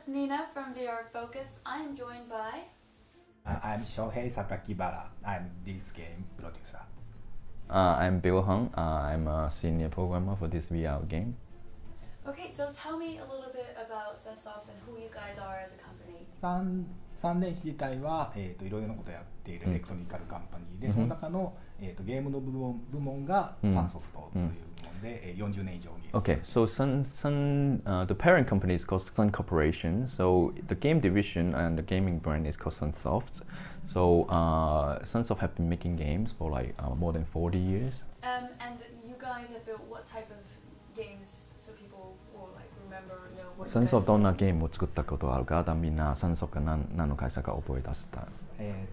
it's Nina from VR Focus. I am joined by... I'm Shohei Sakakibara. I'm this game producer. I'm Bill Hung. I'm a senior programmer for this VR game. Okay, so tell me a little bit about Sunsoft and who you guys are as a company. 3年誌自体はいろいろなことをやっているエレクトリカルカンパニーで、その中のゲームの部門がサンソフトというもので40年以上ゲーム。Okay, so the parent company is called Sun Corporation. So the game division and the gaming brand is called Sunsoft. So Sunsoft have been making games for like more than 40 years. And you guys have built what type of games so people will like remember or know what you guys have Sunsoft どんなゲームを作ったことがあるか、みんな Sunsoft が何の会社か覚え出した。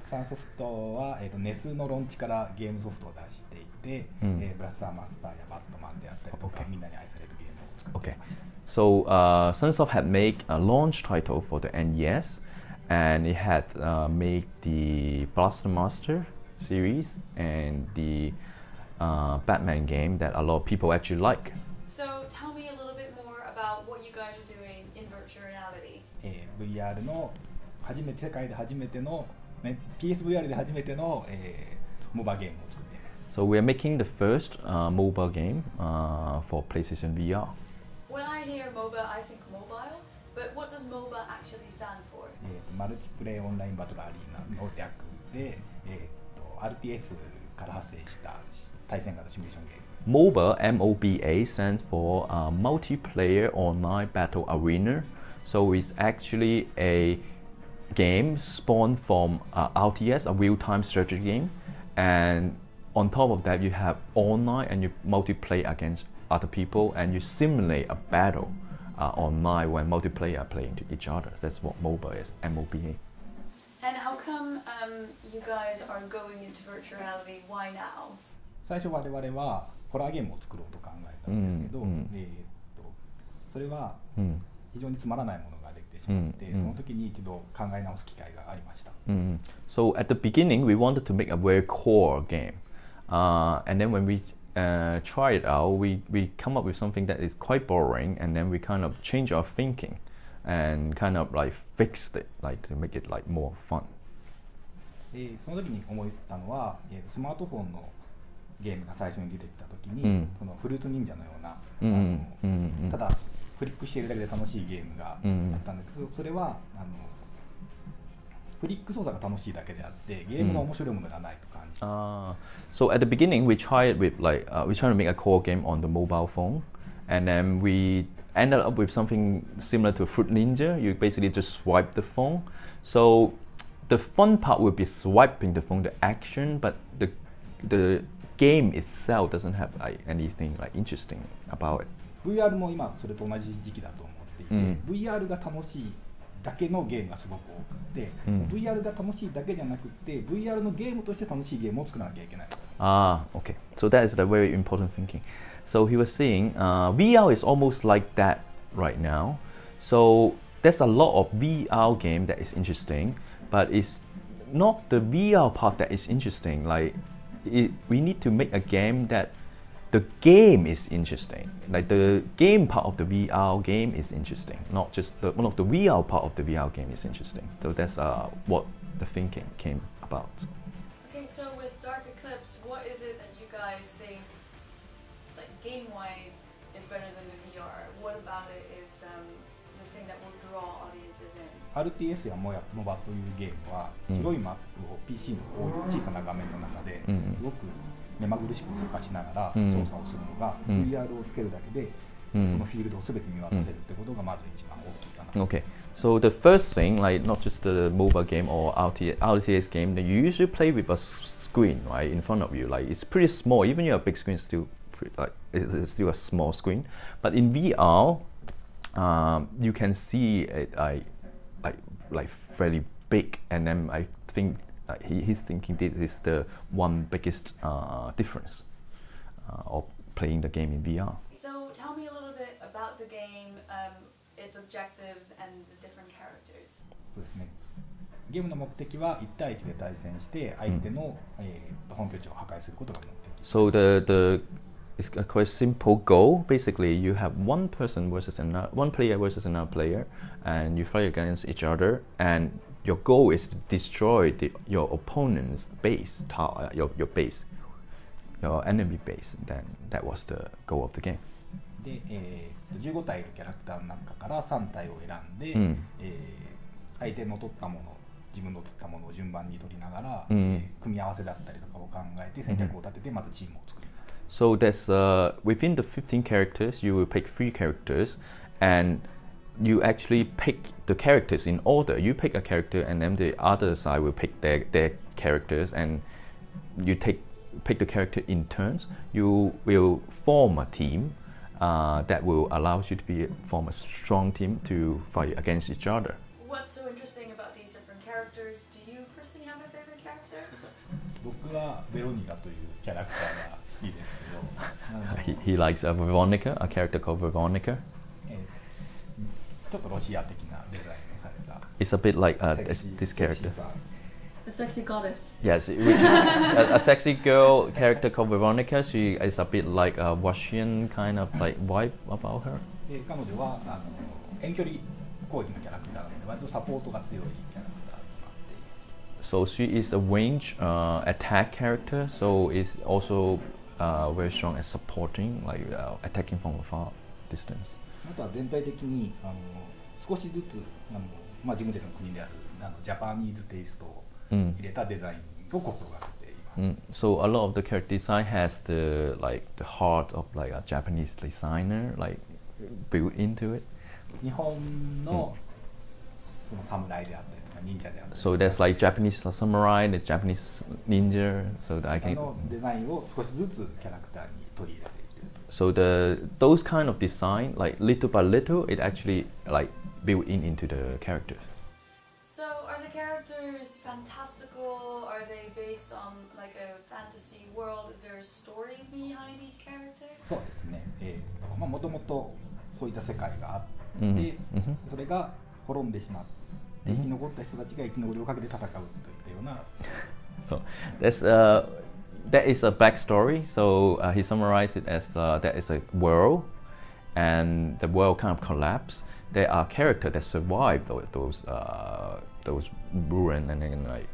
サンソフトは、ネスのローンチからゲームソフトを出していて、ブラスターマスターやバットマンであったりとか、みんなに愛されるゲームを作っていました。So Sunsoft had made a launch title for the NES, and it had made the Blaster Master series and the Batman game that a lot of people actually like. So tell me a little bit more about what you guys are doing in virtual reality. VR の世界で初めての、PSVR で初めての、MOBA ゲームを作っています。So we are making the first MOBA game for PlayStation VR. When I hear MOBA, I think mobile, but what does MOBA actually stand for? マルチプレイオンラインバトルアリーナの略で、RTS から発生した対戦型シミュレーションゲーム。MOBA, MOBA stands for Multiplayer Online Battle Arena. So it's actually a game spawned from RTS, a real-time strategy game, and on top of that you have online and you multiplayer against other people and you simulate a battle online when multiplayer are playing to each other. That's what MOBA is, MOBA. And how come you guys are going into virtual reality? Why now? 最初我々はホラーゲームを作ろうと考えたんですけど、それは非常につまらないものができてしまって、その時に一度考え直す機会がありました。So at the beginning we wanted to make a very core game, and then when we try it out, we come up with something that is quite boring, and then we kind of change our thinking and kind of like fixed it, like to make it like more fun. その時に思ったのは、スマートフォンのゲームが最初に出てきた時に、そのフルーツ忍者のような、ただクリックしているだけで楽しいゲームがあったんですけど、それはフリック操作が楽しいだけであってゲームの面白いものがないと感じ。So at the beginning we tried with like we tried to make a core game on the mobile phone, and then we ended up with something similar to Fruit Ninja. You basically just swipe the phone. So the fun part would be swiping the phone, the action, but the game itself doesn't have like anything like interesting about it. VR も今それと同じ時期だと思っていて、VR が楽しいだけのゲームがすごく多くて、VR が楽しいだけじゃなくて VR のゲームとして楽しいゲームを作らなきゃいけない。Okay. So that is the very important thinking. So he was saying VR is almost like that right now. So there's a lot of VR game that is interesting, but it's not the VR part that is interesting. Like we need to make a game that the game is interesting. Like the game part of the VR game is interesting, not just the VR part of the VR game is interesting. So that's what the thinking came about. Okay, so with Dark Eclipse, what is it that you guys think, like game-wise, is better than the VR? What about it is the thing that will draw audiences in? RTS やMOBA というゲームは広いマップを PC の小さな画面の中ですごく目まぐるしく動かしながら操作をするのが VR をつけるだけでそのフィールドをすべて見渡せるってことがまず一番大きいかな。Okay, so the first thing, like not just the mobile game or RTS game, that you usually play with a screen right in front of you. Like it's pretty small. Even your big screen is still it's still a small screen. But in VR, you can see it like fairly big, and then I think he's thinking this is the one biggest difference of playing the game in VR. So tell me a little bit about the game, its objectives and the different characters. そうですね。ゲームの目的は1対1で対戦して相手の本拠地を破壊することが目的。So It's a quite simple goal. Basically, you have one player versus another player, and you fight against each other. And your goal is to destroy your opponent's base, your base, your enemy base. Then that was the goal of the game. で、15体いるキャラクターの中から3体を選んで、相手の取ったもの、自分の取ったものを順番に取りながら、組み合わせだったりとかを考えて戦略を立ててまたチームを作る。So there's within the 15 characters, you will pick 3 characters, and you actually pick the characters in order. You pick a character, and then the other side will pick their characters, and you pick the character in turns. You will form a team that will allow you to form a strong team to fight against each other. What's so interesting about these different characters? Do you personally have a favorite character? 僕はベロニカというキャラクターが好きですけど、he likes Veronica, a character called Veronica. ちょっとロシア的なデザインをされた。It's a bit like this character. A sexy goddess. Yes, a sexy girl character called Veronica. She is a bit like a Russian kind of like vibe about her. 彼女は遠距離攻撃のキャラクターなので割とサポートが強いキャラクターとなっている。So she is a range attack character. So it's also very strong at supporting, like attacking from a far distance. あとは全体的に少しずつ自分たちの国であるジャパニーズテイストを入れたデザインを心がけています。So a lot of the character design has the heart of like a Japanese designer like built into it. 日本のその侍であったりとか忍者であったり。So there's like Japanese samurai, there's Japanese ninja. So that I can. デザインを少しずつキャラクターに取り入れている。So those kind of design, like little by little, it actually like built into the characters. So are the characters fantastical? Are they based on like a fantasy world? Is there a story behind each character? そうですね。もともとそういった世界があって、それが滅んでしまって、生き残った人たちが生き残りをかけて戦うといったような。So that is a backstory. So he summarized it as there is a world, and the world kind of collapsed. There are characters that survive those ruins and then like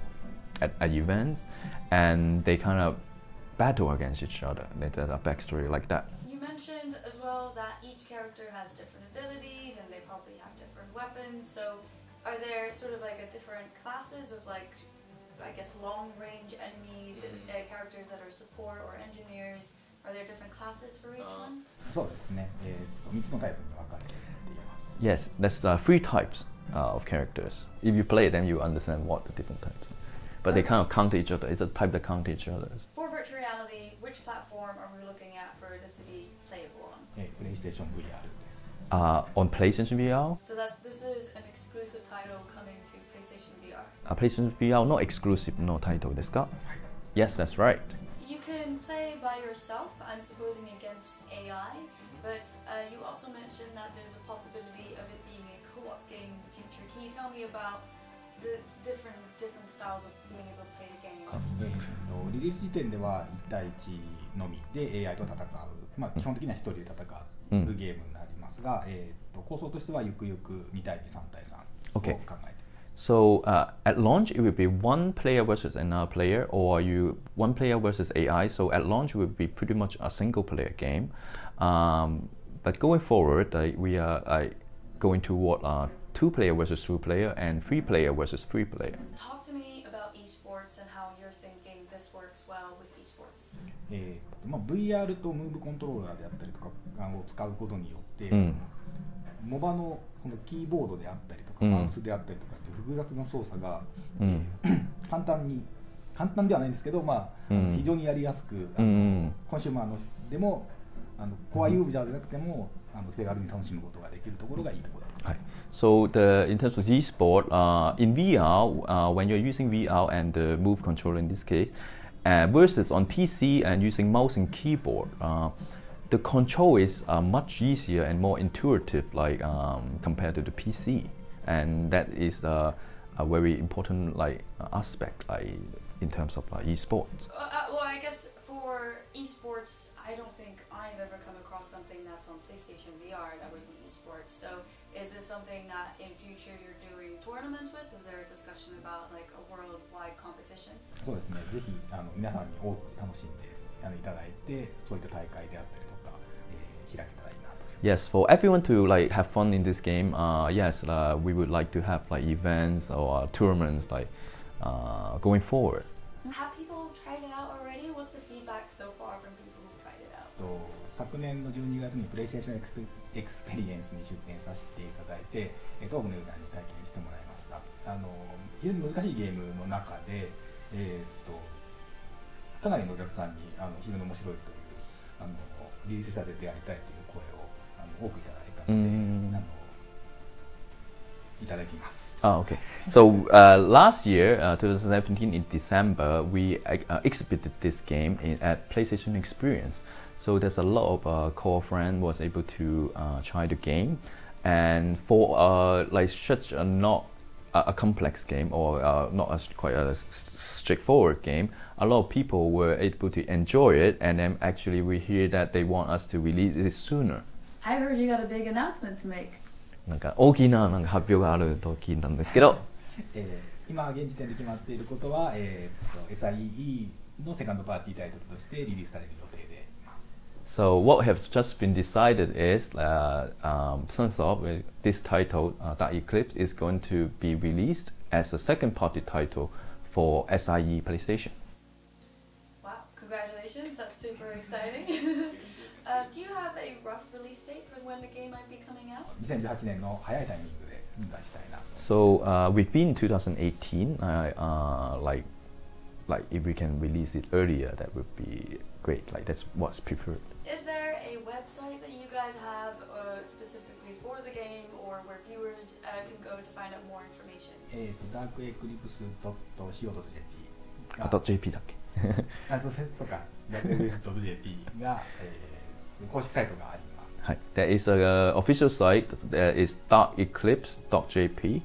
at events, and they kind of battle against each other. There's a backstory like that. You mentioned as well that each character has different abilities, and they probably have different weapons. So are there sort of like different classes of like, I guess, long-range enemies and characters that are support or engineers? Are there different classes for each one? そうですね。3つのタイプに分かれています。Yes, there's 3 types of characters. If you play them, you understand what the different types are. But they kind of counter each other. It's a type that counter each other. For virtual reality, which platform are we looking at for this to be playable on? PlayStation VR です。On PlayStation VR? So this is an exclusive title coming to PlayStation VR. PlayStation VR, not exclusive, no title ですか? Yes, that's right. You can play by yourself, I'm supposing against AI, but you also mentioned that there's a possibility of it being a co-op game in the future. Can you tell me about the different styles of being able to play the game? リリース時点では1対1のみで AI と戦う、基本的には1人で戦うゲームになりますが、構想としてはゆくゆく2対2、3対3を考えています。So at launch, it would be one player versus another player, or one player versus AI. So at launch, it would be pretty much a single player game. But going forward, we are going toward 2 player versus 2 player and 3 player versus 3 player. Talk to me about esports and how you're thinking this works well with esports. VR とムーブコントローラーであったりとかを使うことによって、MOBA のそのキーボードであったりとか、マウスであったりとかっていう複雑な操作が、簡単ではないんですけど、非常にやりやすく、コンシューマーのでもコアユーザーでなくても手軽に楽しむことができるところがいいところだと思います。So in terms of e-sport, in VR, when you're using VR and the Move controller in this case, versus on PC and using mouse and keyboard, the control is much easier and more intuitive, like compared to the PC, and that is a very important aspect, in terms of esports. Well, I guess for esports, I don't think I have ever come across something that's on PlayStation VR that would be esports. So is this something that in future you're doing tournaments with? Is there a discussion about like a worldwide competition? そうですね。ぜひ皆さんに多く楽しんでいただいて、そういった大会であったりとか、開けたらいいなと。Yes, for everyone to like have fun in this game. Yes, we would like to have like events or tournaments like going forward. Have people tried it out already? What's the feedback so far from people who tried it out? 昨年の12月にプレイステーションエクスペリエンスに出展させていただいて、多くのユーザーに体験してもらいました。非常に難しいゲームの中で、かなりのお客さんに非常に面白いというリリースさせてやりたいという声を多くいただいたので、いただきます。Okay. So last year, 2017 in December, we exhibited this game at PlayStation Experience. So there's a lot of core friends was able to try the game, and for like such a not a complex game or not quite a straightforward game, a lot of people were able to enjoy it, and then actually we hear that they want us to release it sooner. I heard you got a big announcement to make. なんか大きな発表があると聞いたんですけど、今現時点で決まっていることは、SIE のセカンドパーティータイトルとしてリリースされる予定でいます。So what has just been decided is Sunsoft, this title, that Eclipse, is going to be released as a second party title for SIE PlayStation. Wow, congratulations, that's super exciting. Do you have a rough release date for when the game might be coming out? 2018年の早いタイミングで出したいな。So within 2018, like if we can release it earlier, that would be great. Like that's what's preferred. Is there a website that you guys have specifically for the game, or where viewers can go to find out more information? darkeclipse.co.jp .jp だっけ？そうか。darkeclipse.jp が、公式サイトがあります。はい。There is an official site that is darkeclipse.jp.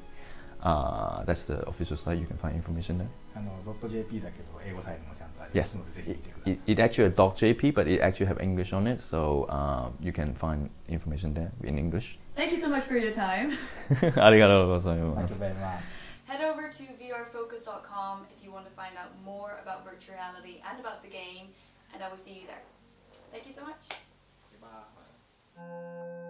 That's the official site. You can find information there. .jp だけど英語サイトもちゃんとありますので、ぜひ見てください。It actually a .jp, but it actually have English on it, so you can find information there in English. Thank you so much for your time. ありがとうございます。Head over to vrfocus.com if you want to find out more about virtual reality and about the game, and I will see you there. Thank you so much. Bye.